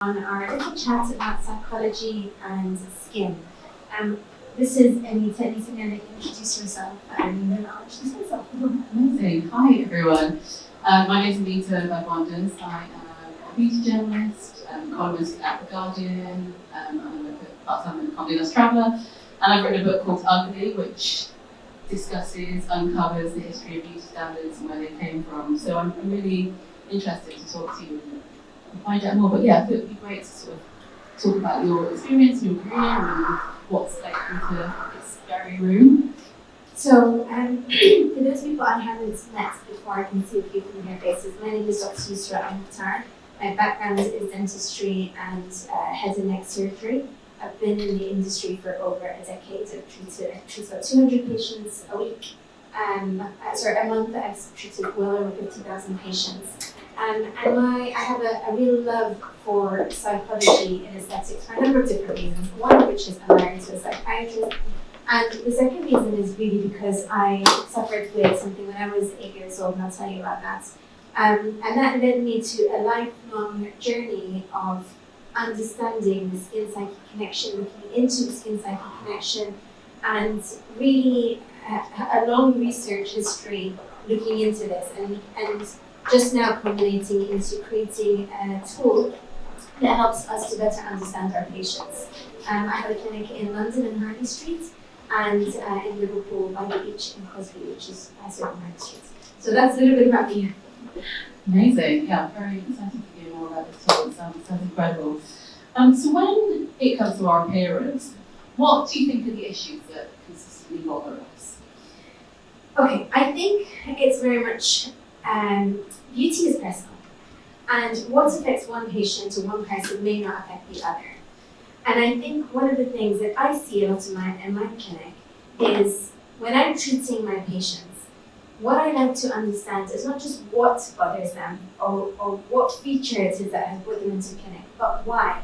On our little chat about psychology and skin. This is Anita. Anita, now introduce yourself and introduce yourself. Amazing. Hi, everyone. My name is Anita Bhagwandas. I am a beauty journalist, columnist at The Guardian. I work at part-time at Bhagwandas Traveller. And I've written a book called Ugly, which uncovers the history of beauty standards and where they came from. So I'm really interested to talk to you and find out more. But yeah, I thought it would be great to sort of talk about your experience, your career, and what's led you to this very room. So, for those people I haven't met before, I can see a few familiar faces. My name is Dr. Yusra Al-Mukhtar. My background is dentistry and head and neck surgery. I've been in the industry for over a decade. I've treated about 200 patients a week. A month. I've treated well over 50,000 patients. I have a real love for psychology and aesthetics for a number of different reasons. One of which is I'm married to a psychiatrist. And the second reason is really because I suffered with something when I was 8 years old, and I'll tell you about that. And that led me to a lifelong journey of understanding the skin-psyche connection, looking into the skin-psyche connection, and really a long research history looking into this, and just now culminating into creating a tool that helps us to better understand our patients. I have a clinic in London in Harley Street, and in Liverpool by the beach in Crosby, which is also on Harley Street. So that's a little bit about me. Amazing. Yeah, I'm very excited to hear more about this talk. It sounds incredible. So when it comes to our appearance, what do you think are the issues that consistently bother us? Okay, I think it's very much beauty is personal, and what affects one patient or one person may not affect the other. And I think one of the things that I see a lot in my clinic is when I'm treating my patients, what I like to understand is not just what bothers them or what feature it is that has brought them into clinic, but why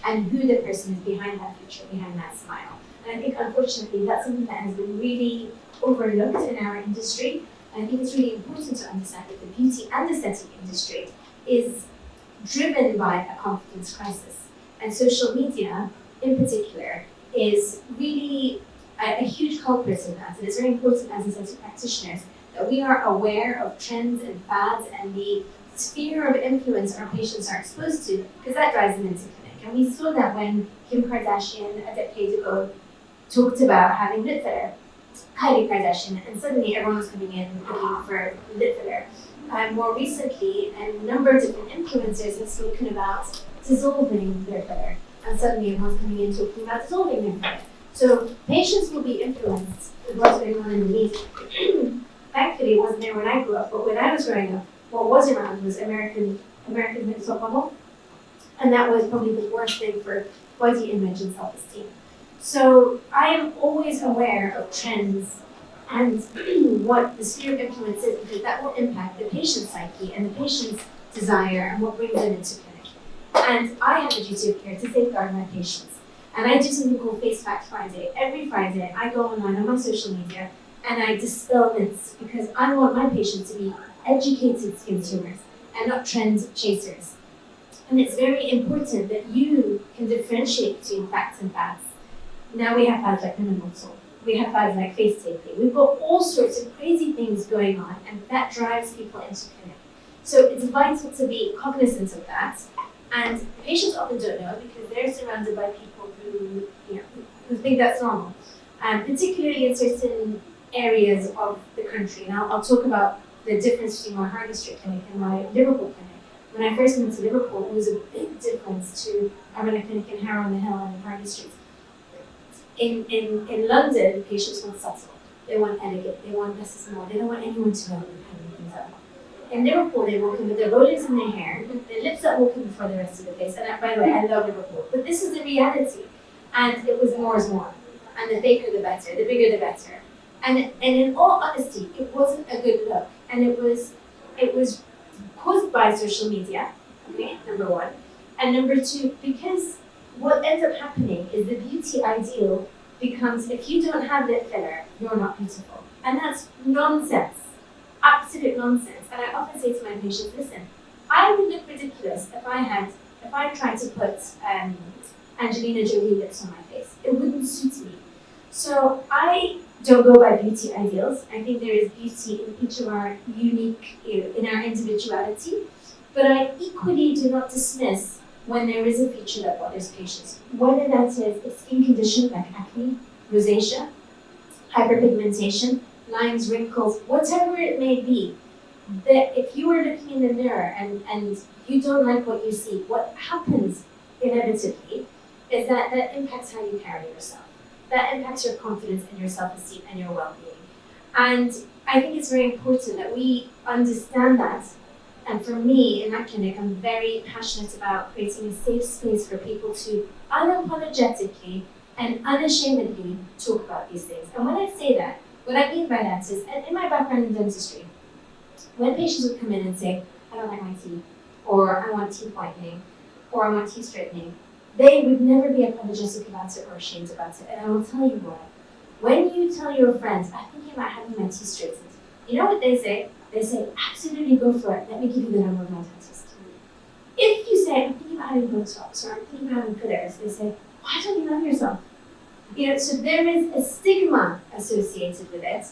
and who the person is behind that feature, behind that smile. And I think unfortunately that's something that has been really overlooked in our industry. And I think it's really important to understand that the beauty and aesthetic industry is driven by a confidence crisis. And social media, in particular, is really a huge culprit in that. And it's very important as aesthetic practitioners that we are aware of trends and fads and the sphere of influence our patients are exposed to, because that drives them into clinic. And we saw that when Kim Kardashian a decade ago talked about having lip filler, Kylie Kardashian, and suddenly everyone was coming in looking for lip filler. More recently, a number of different influencers have spoken about dissolving their filler, and suddenly everyone's coming in talking about dissolving their filler. So patients will be influenced with what's going on in the media. Thankfully, it wasn't there when I grew up, but when I was growing up, what was around was American top model, and that was probably the worst thing for body image and self-esteem. So I am always aware of trends and what the sphere of influence is, because that will impact the patient's psyche and the patient's desire and what brings them into clinic. And I have a duty of care to safeguard my patients. And I do something called Face Fact Friday. Every Friday, I go online on my social media and I dispel myths, because I want my patients to be educated consumers and not trend chasers. And it's very important that you can differentiate between facts and fads. Now we have fads like minimal soul. We have fads like face taping. We've got all sorts of crazy things going on, and that drives people into clinic. So it's vital to be cognizant of that. And patients often don't know, because they're surrounded by people who think that's normal. Particularly in certain areas of the country. Now I'll talk about the difference between my Harley Street clinic and my Liverpool clinic. When I first moved to Liverpool, it was a big difference to having a clinic in Harrow on the Hill and in Harley Street. In London, patients want subtle. They want elegant. They want less is more. They don't want anyone to have anything done. In Liverpool, they walk in with their rollers in their hair, their lips are walking before the rest of the face. And by the way, I love Liverpool, but this is the reality. And it was more is more. And the faker, the better. The bigger, the better. And in all honesty, it wasn't a good look. And it was caused by social media, okay, number one. And number two, because what ends up happening is the beauty ideal becomes, if you don't have lip filler, you're not beautiful. And that's nonsense, absolute nonsense. And I often say to my patients, listen, I would look ridiculous if I had if I tried to put Angelina Jolie lips on my face, it wouldn't suit me. So I don't go by beauty ideals. I think there is beauty in each of our unique, in our individuality. But I equally do not dismiss when there is a feature that bothers patients, whether that is a skin condition like acne, rosacea, hyperpigmentation, lines, wrinkles, whatever it may be. That if you are looking in the mirror and you don't like what you see, what happens inevitably is that impacts how you carry yourself. That impacts your confidence and your self-esteem and your well-being. And I think it's very important that we understand that. And for me, in my clinic, I'm very passionate about creating a safe space for people to unapologetically and unashamedly talk about these things. And when I say that, what I mean by that is, and in my background in dentistry, when patients would come in and say, I don't like my teeth, or I want teeth whitening, or I want teeth straightening, they would never be apologetic about it or ashamed about it. And I will tell you why. When you tell your friends, I'm thinking about having my teeth straightened, you know what they say? They say, absolutely go for it. Let me give you the number of my dentist. If you say, I'm thinking about having Botox, or I'm thinking about having fillers, they say, why don't you love yourself? So there is a stigma associated with it,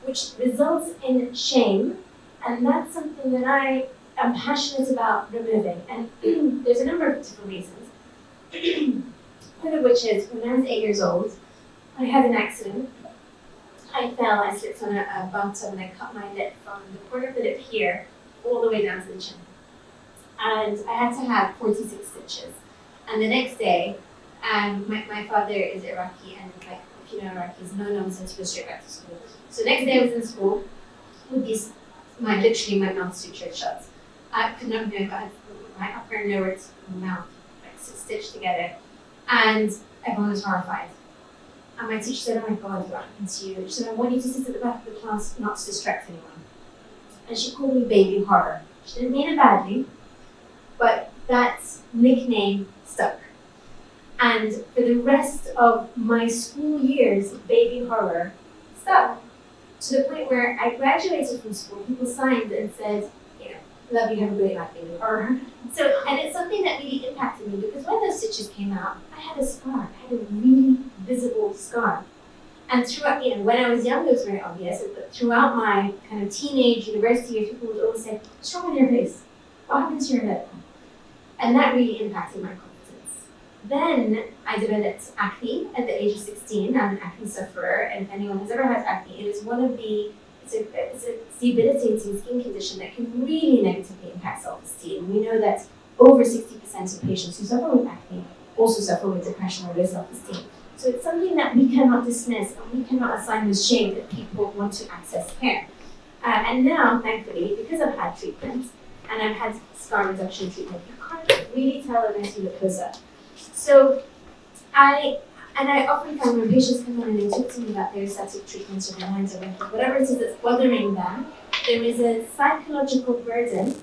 which results in shame, and that's something that I am passionate about removing. And there's a number of different reasons. One of which is, when I was 8 years old, I had an accident. I fell, I slipped on a bathtub and I cut my lip from the corner of the lip here all the way down to the chin. And I had to have 46 stitches. And the next day, my father is Iraqi, and like, if you know Iraqis, no nonsense, go straight back to school. So next day I was in school with these, literally my mouth sutured shut. I could not move, I had my upper and lower mouth like stitched together. And everyone was horrified. And my teacher said, oh my God, what happened to you? She said, I want you to sit at the back of the class, not to distract anyone. And she called me baby horror. She didn't mean it badly, but that nickname stuck. And for the rest of my school years, baby horror stuck. To the point where I graduated from school, people signed and said, love you, have a great life, baby horror. So, and it's something that really impacted me, because when those stitches came out, I had a scar. I had a really visible scar. And throughout, when I was young, it was very obvious, but throughout my kind of teenage, university years, people would always say, what's wrong with your face? What happened to your lip? And that really impacted my confidence. Then I developed acne at the age of 16. I'm an acne sufferer, and if anyone has ever had acne, it is one of the it's a debilitating skin condition that can really negatively impact self-esteem. We know that over 60% of patients who suffer with acne also suffer with depression or low self-esteem. So it's something that we cannot dismiss, and we cannot assign with shame that people want to access care. And now, thankfully, because I've had treatment and I've had scar reduction treatment, you can't really tell unless you look close up. So I often find when patients come in and they talk to me about their aesthetic treatments or their lines of wrinkles, whatever it is that's bothering them, there is a psychological burden.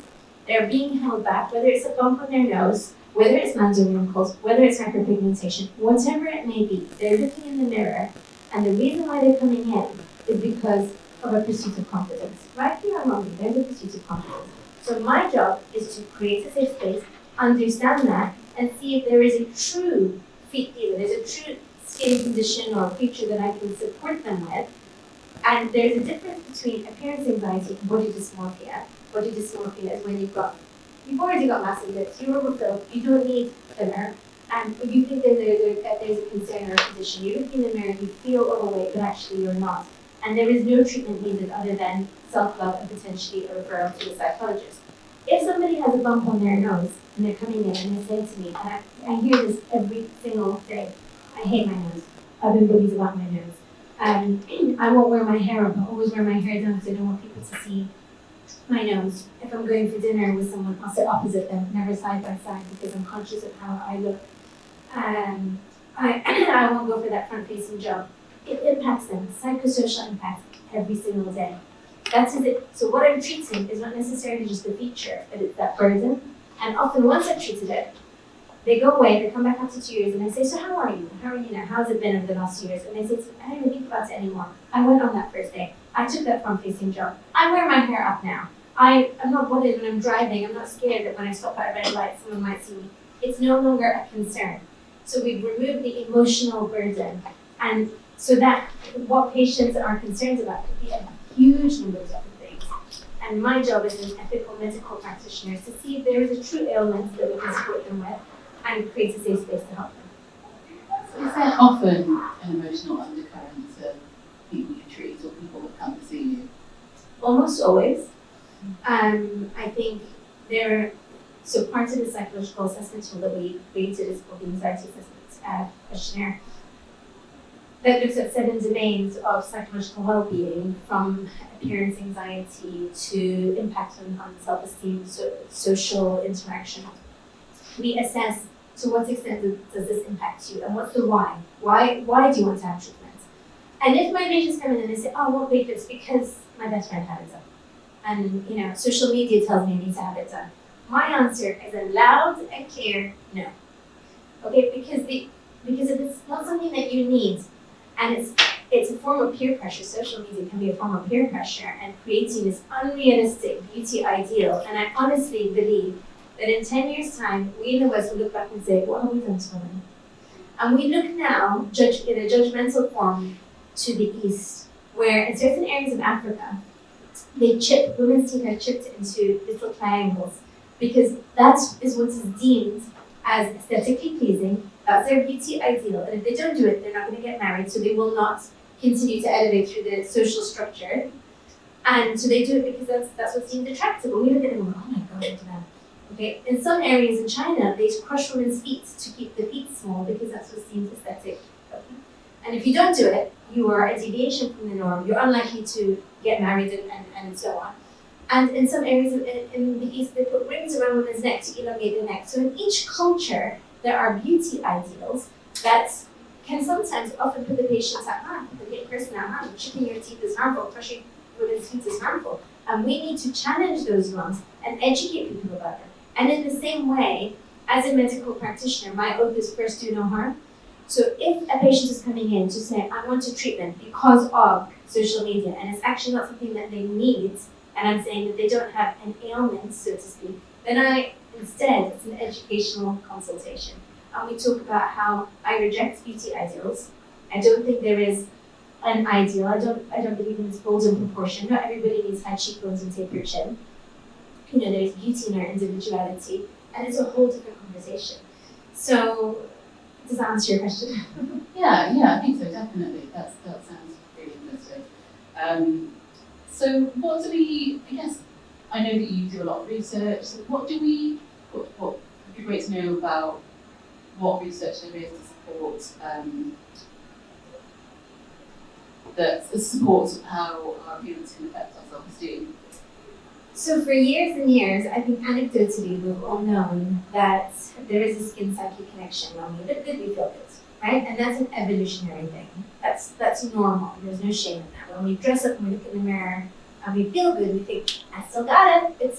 They're being held back, whether it's a bump on their nose, whether it's lines of wrinkles, whether it's hyperpigmentation, whatever it may be. They're looking in the mirror, and the reason why they're coming in is because of a pursuit of confidence. Right here or wrongly, there's a pursuit of confidence. So my job is to create a safe space, understand that, and see if there is a true there's a true skin condition or feature that I can support them with. And there's a difference between appearance anxiety and body dysmorphia. Body dysmorphia is when you've already got massive lips, you're overfilled, you don't need filler, and you think that there's a concern or a condition. You look in the mirror, you feel overweight, but actually you're not. And there is no treatment needed other than self-love and potentially a referral to a psychologist. If somebody has a bump on their nose and they're coming in and they're saying to me, and I hear this every single day, I hate my nose. I've been bullied about my nose. I won't wear my hair up. I always wear my hair down because I don't want people to see my nose. If I'm going for dinner with someone, I'll sit opposite them, never side by side, because I'm conscious of how I look. I won't go for that front-facing job. It impacts them, psychosocial impact, every single day. That's it. So what I'm treating is not necessarily just the feature, but it's that burden. And often once I've treated it, they go away, they come back after 2 years, and I say, so how are you? How are you now? How's it been over the last 2 years? And they say, I don't even think about it anymore. I went on that first day. I took that front-facing job. I wear my hair up now. I'm not bothered when I'm driving. I'm not scared that when I stop at a red light, someone might see me. it's no longer a concern. So we've removed the emotional burden. And so that what patients are concerned about could be a huge number of different things. And my job as an ethical medical practitioner is to see if there is a true ailment that we can support them with and create a safe space to help them. So is there often an emotional undercurrent to people you treat or people that come to see you? Almost always. I think so part of the psychological assessment tool that we created is called the anxiety assessment questionnaire that looks at 7 domains of psychological well-being, from appearance anxiety to impact on self-esteem, social interaction. We assess to what extent does this impact you and what's the why? Why do you want to have treatment? And if my patients come in and they say, oh, well, wait, it's because my best friend had it done. And, social media tells me I need to have it done. My answer is a loud and clear no. Okay, because if it's not something that you need, and it's a form of peer pressure, social media can be a form of peer pressure and creating this unrealistic beauty ideal. And I honestly believe that in 10 years' time, we in the West will look back and say, what have we done to women? And we look now, in a judgmental form, to the East, where in certain areas of Africa, women's teeth are chipped into little triangles, because that is what is deemed as aesthetically pleasing. That's their beauty ideal. And if they don't do it, they're not going to get married, so they will not continue to elevate through the social structure. And so they do it because that's what's deemed attractive. And we look at them and go, oh my God, look at that. Okay. In some areas in China, they crush women's feet to keep the feet small because that's what's deemed aesthetic. Okay. And if you don't do it, you are a deviation from the norm. You're unlikely to get married and so on. And in some areas in the East, they put rings around women's neck to elongate the neck. So in each culture, there are beauty ideals that can sometimes often put the patient at harm, the person at harm. Chipping your teeth is harmful, crushing women's feet is harmful. And we need to challenge those norms and educate people about them. And in the same way, as a medical practitioner, my oath is first do no harm. So if a patient is coming in to say, I want a treatment because of social media, and it's actually not something that they need, and I'm saying that they don't have an ailment, so to speak, then instead, it's an educational consultation. And we talk about how I reject beauty ideals. I don't think there is an ideal. I don't believe in this golden proportion. Not everybody needs high cheekbones and tapered chin. There's beauty in our individuality, and it's a whole different conversation. So, does that answer your question? Yeah, I think so, definitely. That sounds really interesting. So what do we, I know that you do a lot of research, so what would be great to know about what research there is to support how our appearance can affect our self-esteem? So for years and years, I think anecdotally we've all known that there is a skin-psyche connection. When we look good, we feel good, right? And that's an evolutionary thing. That's normal. There's no shame in that. When we dress up and we look in the mirror and we feel good, we think, I still got it.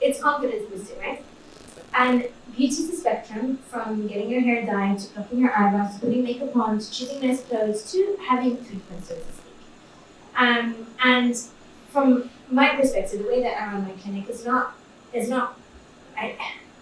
It's confidence boosting, right? And beauty is a spectrum, from getting your hair dyed to plucking your eyebrows to putting makeup on to choosing nice clothes to having treatment, so to speak. And from my perspective, the way that I run my clinic is not. I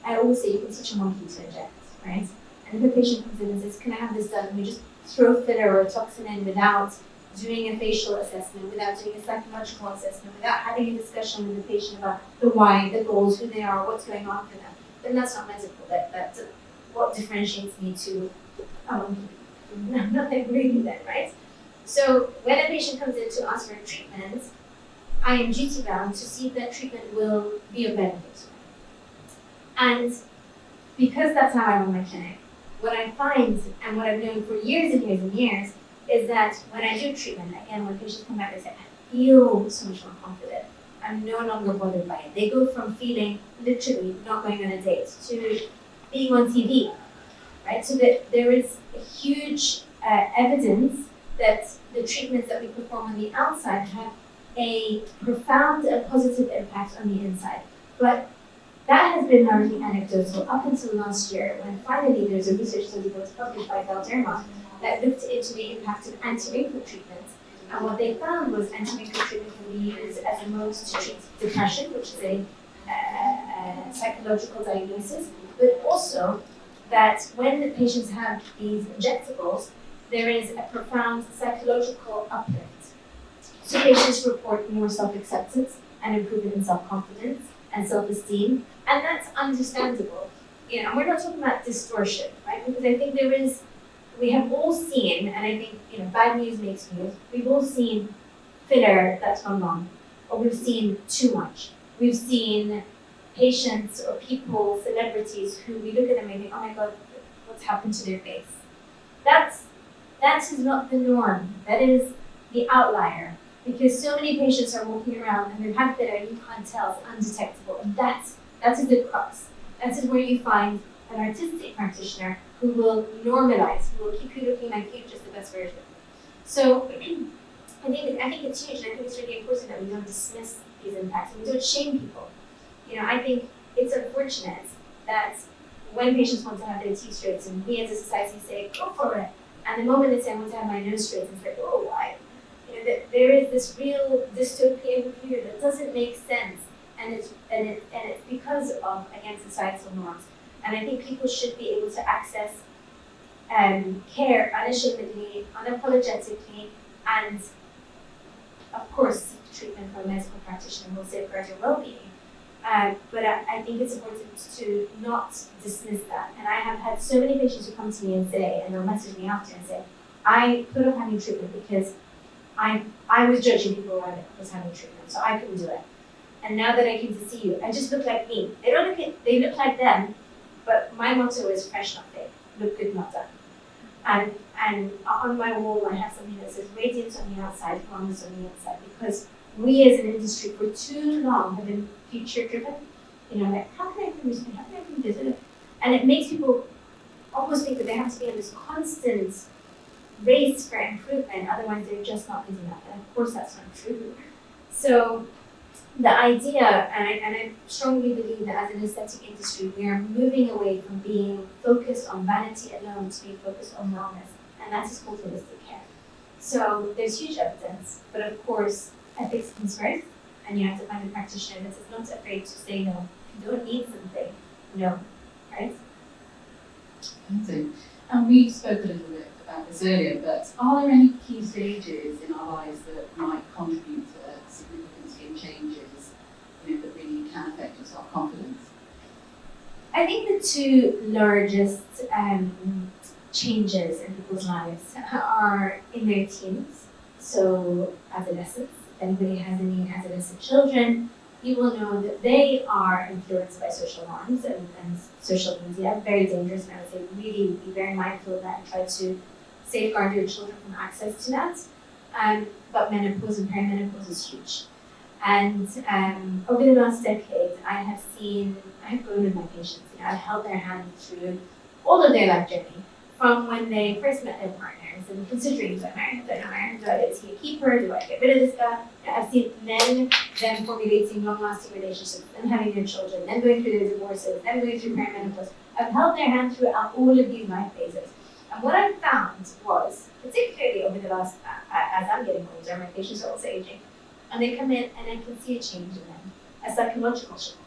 always say you can teach a monkey to inject, right? And if a patient comes in and says, can I have this done? And we just throw filler or toxin in without doing a facial assessment, without doing a psychological assessment, without having a discussion with the patient about the why, the goals, who they are, what's going on for them, then that's not medical. That's what differentiates me to nothing really then, right? So when a patient comes in to ask for treatment, I am duty bound to see if that treatment will be of benefit. And because that's how I run my clinic, what I find and what I've known for years and years and years is that when I do treatment, again, when patients come back and say, I feel so much more confident, I'm no longer bothered by it. They go from feeling literally not going on a date to being on TV, right? So that there is a huge evidence that the treatments that we perform on the outside have a profound and positive impact on the inside. But that has been largely anecdotal up until last year, when finally there's a research study that was published by Galderma that looked into the impact of anti-wrinkle treatment. And what they found was anti-wrinkle treatment can be used as a mode to treat depression, which is a psychological diagnosis, but also that when the patients have these injectables, there is a profound psychological uplift. So patients report more self-acceptance and improvement in self-confidence and self-esteem, and that's understandable. And we're not talking about distortion, right? Because I think we have all seen, and I think, bad news makes news. We've all seen filler that's gone wrong, or we've seen too much. We've seen patients or people, celebrities, who we look at them and think, oh my God, what's happened to their face? That is not the norm. That is the outlier. Because so many patients are walking around and they've had filler, you can't tell, it's undetectable. And that is the crux. That is where you find an artistic practitioner who will normalize, who will keep you looking like you're just the best version. So I think it's huge, and I think it's really important that we don't dismiss these impacts and we don't shame people. I think it's unfortunate that when patients want to have their teeth straightened, we as a society say, go for it. And the moment they say, I want to have my nose straightened, it's like, oh, why? There is this real dystopian here that doesn't make sense, and it's because of, again, societal norms. And I think people should be able to access care unashamedly, unapologetically, and of course seek treatment from a medical practitioner who will safeguard your well-being. But I think it's important to not dismiss that. And I have had so many patients who come to me and say, and they'll message me after and say, I put off having treatment because I was judging people when I was having treatment, so I couldn't do it. And now that I came to see you, I just look like me. They look like them, but my motto is fresh, not fake. Look good, not done. And on my wall, I have something that says radiance on the outside, promise on the inside, because we as an industry for too long have been future driven. Like, how can I improve this? How can I improve this? And it makes people almost think that they have to be in this constant race for improvement, otherwise they're just not good enough. And of course that's not true. So the idea, and I strongly believe that as an aesthetic industry, we are moving away from being focused on vanity alone to being focused on wellness, and that is called holistic care. So there's huge evidence, but of course ethics comes first, and you have to find a practitioner that is not afraid to say no. If you don't need something, no, right? Amazing. And we spoke a little bit about this earlier, but are there any key stages in our lives that might contribute to significant skin changes, that really can affect your self-confidence? I think the two largest changes in people's lives are in their teens, so adolescence. If anybody has any adolescent children, you will know that they are influenced by social norms and social media, very dangerous, and I would say really be very mindful of that and try to safeguard your children from access to that. But menopause and perimenopause is huge. And over the last decade, I have grown with my patients. I've held their hand through all of their life journey, from when they first met their partners and considering, do I marry him, do I not marry him, is he a keeper, do I get rid of this guy? I've seen them formulating long-lasting relationships, them having their children, them going through their divorces, them going through perimenopause. I've held their hand throughout all of these life phases. And what I found was, particularly over the last, as I'm getting older, my patients are also aging, and they come in and I can see a change in them, a psychological shift.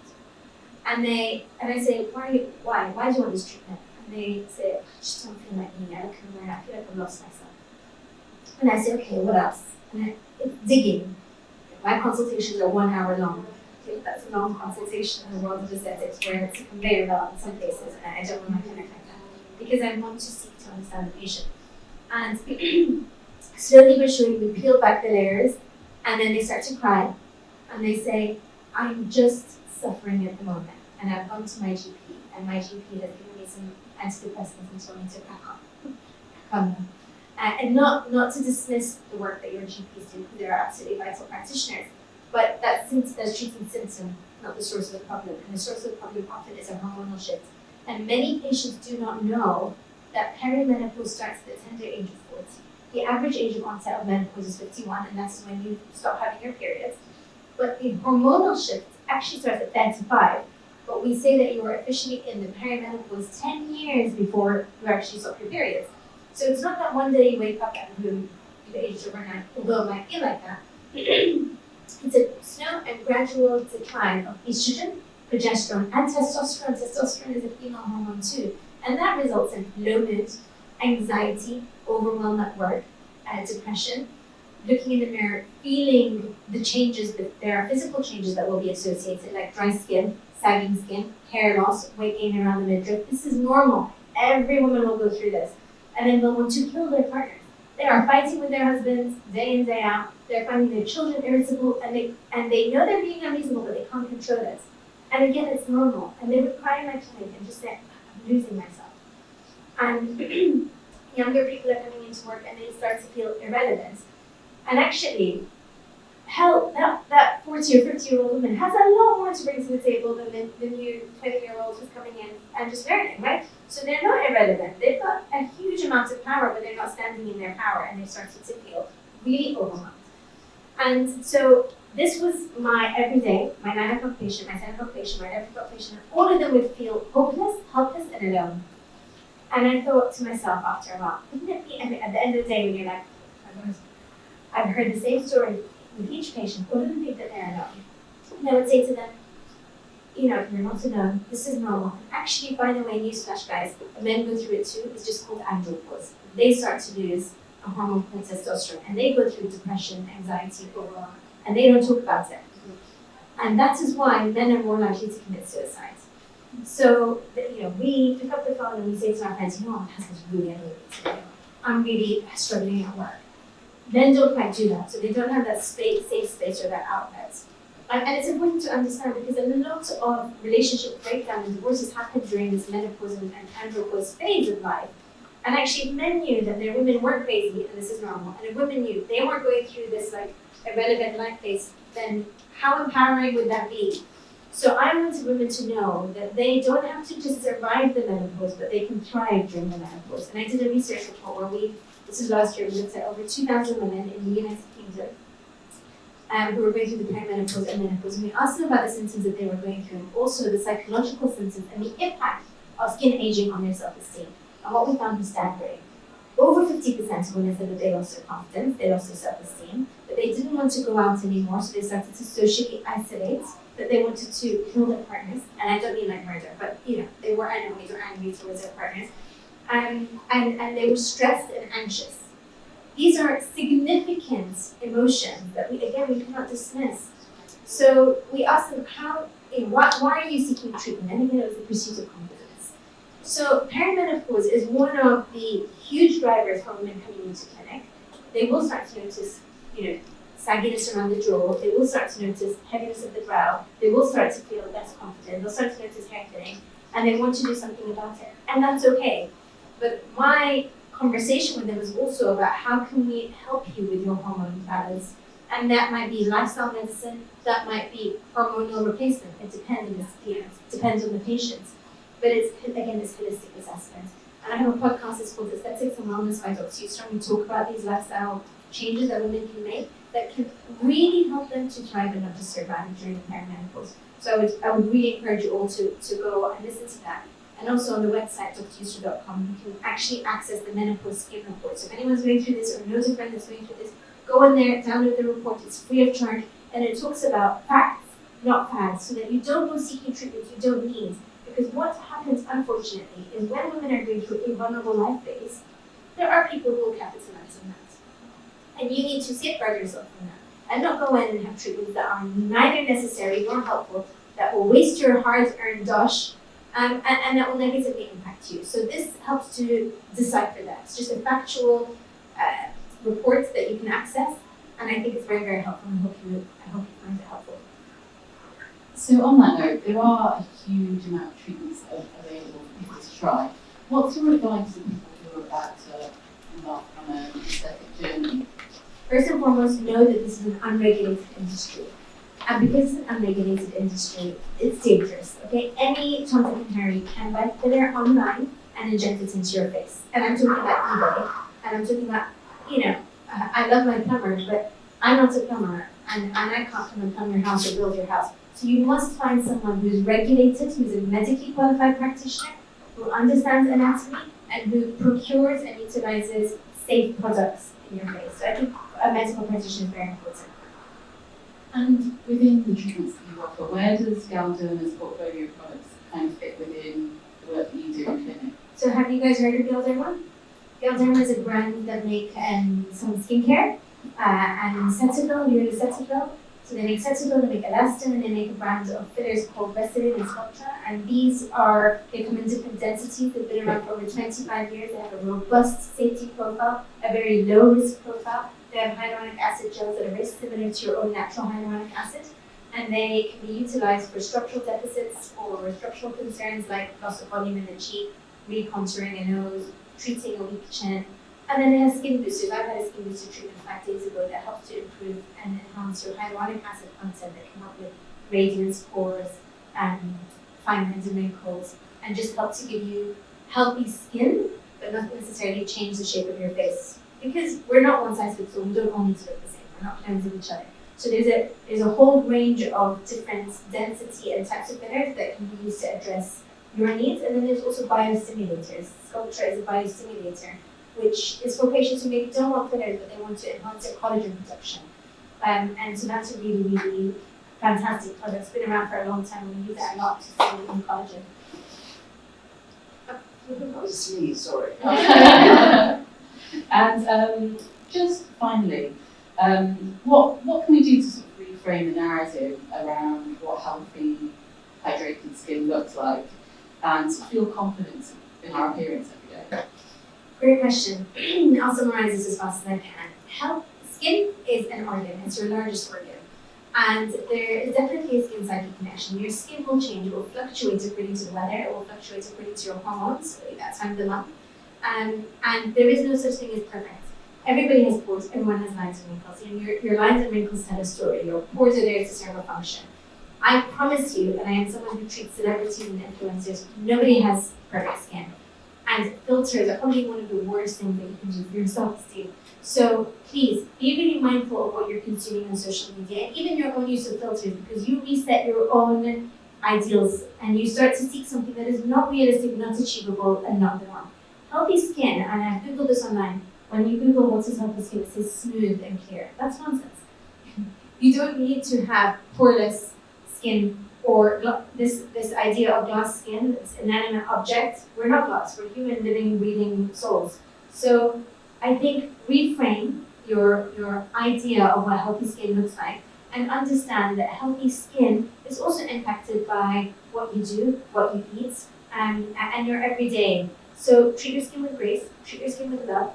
And I say, why do you want this treatment? And they say, I just don't feel like me, I look in the mirror, I feel like I've lost myself. And I say, okay, what else? And it's digging. My consultations are 1 hour long. Okay, that's a long consultation in the world of aesthetics where it's a conveyor belt in some cases, and I don't want to connect like that. Because I want to seek to understand the patient. And slowly but surely we peel back the layers, and then they start to cry. And they say, I'm just suffering at the moment. And I've gone to my GP, and my GP has given me some antidepressants and told me to crack on. And not to dismiss the work that your GPs do, because they're absolutely vital practitioners, but that's treating symptom, not the source of the problem. And the source of the problem often is a hormonal shift. And many patients do not know that perimenopause starts at the tender age of 40. The average age of onset of menopause is 51, and that's when you stop having your periods. But the hormonal shift actually starts at 35. But we say that you are officially in the perimenopause 10 years before you actually stop your periods. So it's not that one day you wake up and boom, you've aged overnight, although it might feel like that. It's a slow and gradual decline of estrogen, progesterone, and testosterone. Testosterone is a female hormone too. And that results in low mood, anxiety, overwhelm at work, depression, looking in the mirror, feeling the changes, that there are physical changes that will be associated, like dry skin, sagging skin, hair loss, weight gain around the midriff. This is normal. Every woman will go through this. And then they'll want to kill their partners. They are fighting with their husbands day in, day out. They're finding their children irritable, and they know they're being unreasonable, but they can't control it. And again, it's normal. And they would cry in my clinic and just say, I'm losing myself. And younger people are coming into work and they start to feel irrelevant. And actually, hell, that 40 or 50-year-old woman has a lot more to bring to the table than the new 20-year-old who's coming in and just learning, right? So they're not irrelevant. They've got a huge amount of power, but they're not standing in their power, and they've started to feel really overwhelmed. And so this was my everyday, my 9 o'clock patient, my 10 o'clock patient, my 11 o'clock patient. All of them would feel hopeless, helpless, and alone. And I thought to myself after a while, wouldn't it be, at the end of the day when you're like, I've heard the same story with each patient, all of them think that they're alone. And I would say to them, you're not alone, this is normal. Actually, by the way, newsflash guys, men go through it too, it's just called andropause. They start to lose a hormone called testosterone, and they go through depression, anxiety, overwhelm, and they don't talk about it. And that is why men are more likely to commit suicide. So, we pick up the phone and we say to our friends, my husband's really annoying today. I'm really struggling at work. Men don't quite do that, so they don't have that safe space or that outlet. And it's important to understand because a lot of relationship breakdown and divorces happen during this menopause and andropause phase of life. And actually, if men knew that their women weren't crazy, and this is normal, and if women knew they weren't going through this irrelevant life phase, then how empowering would that be? So I wanted women to know that they don't have to just survive the menopause, but they can thrive during the menopause. And I did a research report where this is last year, we looked at over 2,000 women in the United Kingdom who were going through the perimenopause and menopause. And we asked them about the symptoms that they were going through, and also the psychological symptoms and the impact of skin aging on their self-esteem. And what we found was staggering. Over 50% of women said that they lost their confidence, they lost their self-esteem, that they didn't want to go out anymore, so they started to socially isolate, that they wanted to kill their partners. And I don't mean like murder, but they were annoyed or angry towards their partners. And they were stressed and anxious. These are significant emotions that we cannot dismiss. So we asked them, why are you seeking treatment? And again, it was the pursuit of confidence. So perimenopause is one of the huge drivers for women coming into clinic. They will start to notice, sagginess around the jaw. They will start to notice heaviness of the brow. They will start to feel less confident. They'll start to notice hair thinning, and they want to do something about it. And that's okay. But my conversation with them was also about how can we help you with your hormone balance. And that might be lifestyle medicine, that might be hormonal replacement. It depends on the patient. But it's, again, this holistic assessment. And I have a podcast, it's called Aesthetics and Wellness by Dr. Yusra. We talk about these lifestyle changes that women can make that can really help them to thrive and not just survive during perimenopause. So I would really encourage you all to go and listen to that. And also on the website, dryusra.com, you can actually access the menopause skin report. So if anyone's going through this or knows a friend that's going through this, go in there, download the report, it's free of charge, and it talks about facts, not fads, so that you don't go seeking treatment you don't need. Because what happens, unfortunately, is when women are going through a vulnerable life phase, there are people who will capitalize on that. And you need to safeguard yourself from that, and not go in and have treatments that are neither necessary nor helpful, that will waste your hard-earned dosh, and that will negatively impact you. So this helps to decipher that. It's just a factual report that you can access, and I think it's very, very helpful, and I hope you find it helpful. So on that note, there are a huge amount of treatments available for people to try. What's your advice to people who are about to embark on an aesthetic journey? First and foremost, know that this is an unregulated industry. And because it's an unregulated industry, it's dangerous, okay? Any Tom, Dick, and Harry can buy filler online and inject it into your face. And I'm talking about eBay, and I'm talking about, I love my plumber, but I'm not a plumber, and I can't come and plumb your house or build your house. So you must find someone who's regulated, who's a medically qualified practitioner, who understands anatomy, and who procures and utilizes safe products in your face. So I think a medical practitioner is very important. And within the treatments that you offer, where does Galderma's portfolio of products kind of fit within the work that you do in clinic? So have you guys heard of Galderma? Galderma is a brand that make some skincare and Cetaphil, you heard of Cetaphil? So they make Cetaphil, they make elastin, and they make a brand of fillers called Restylane and Sculptra. And they come in different densities. They've been around for over 25 years. They have a robust safety profile, a very low risk profile. They have hyaluronic acid gels that are very similar to your own natural hyaluronic acid. And they can be utilized for structural deficits or structural concerns like loss of volume in the cheek, recontouring a nose, treating a weak chin. And then they have skin boosters. I've had a skin booster treatment 5 days ago that helps to improve and enhance your hyaluronic acid content that can help with radiance, pores, fine lines and wrinkles, and just help to give you healthy skin, but not necessarily change the shape of your face. Because we're not one size fits all, we don't all need to look the same. We're not clones of each other. So there's a whole range of different density and types of fillers that can be used to address your needs. And then there's also biostimulators. Sculptra is a biostimulator, which is for patients who maybe don't want fillers, but they want to enhance their collagen production. And so that's a really, really fantastic product. It's been around for a long time. We use that a lot to stimulate new collagen. That was a sneeze, sorry. And just finally, what can we do to sort of reframe the narrative around what healthy, hydrated skin looks like and feel confident in our appearance every day? Great question. I'll summarize this as fast as I can. Skin is an organ. It's your largest organ. And there is definitely a skin-cycle connection. Your skin will change. It will fluctuate according to the weather. It will fluctuate according to your hormones, that time of the month. And there is no such thing as perfect. Everybody has pores. Everyone has lines and wrinkles. And your lines and wrinkles tell a story. Your pores are there to serve a function. I promise you, and I am someone who treats celebrities and influencers, nobody has perfect skin. And filters are probably one of the worst things that you can do for your self-esteem. So please, be really mindful of what you're consuming on social media, and even your own use of filters, because you reset your own ideals and you start to seek something that is not realistic, not achievable, and not the norm. Healthy skin, and I've Googled this online, when you Google what is healthy skin, it says smooth and clear. That's nonsense. You don't need to have poreless skin or this idea of glass skin, this inanimate object. We're not glass, we're human, living, breathing souls. So I think reframe your idea of what healthy skin looks like and understand that healthy skin is also impacted by what you do, what you eat, and your everyday. So treat your skin with grace, treat your skin with love.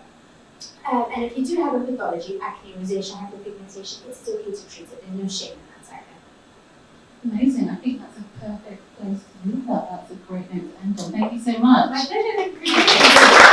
And if you do have a pathology, acne, rosacea, hyperpigmentation, it's okay to treat it. There's no shame in that side. Amazing. I think that's a perfect place to leave that. That's a great note to end on. Thank you so much. My pleasure. Thank you.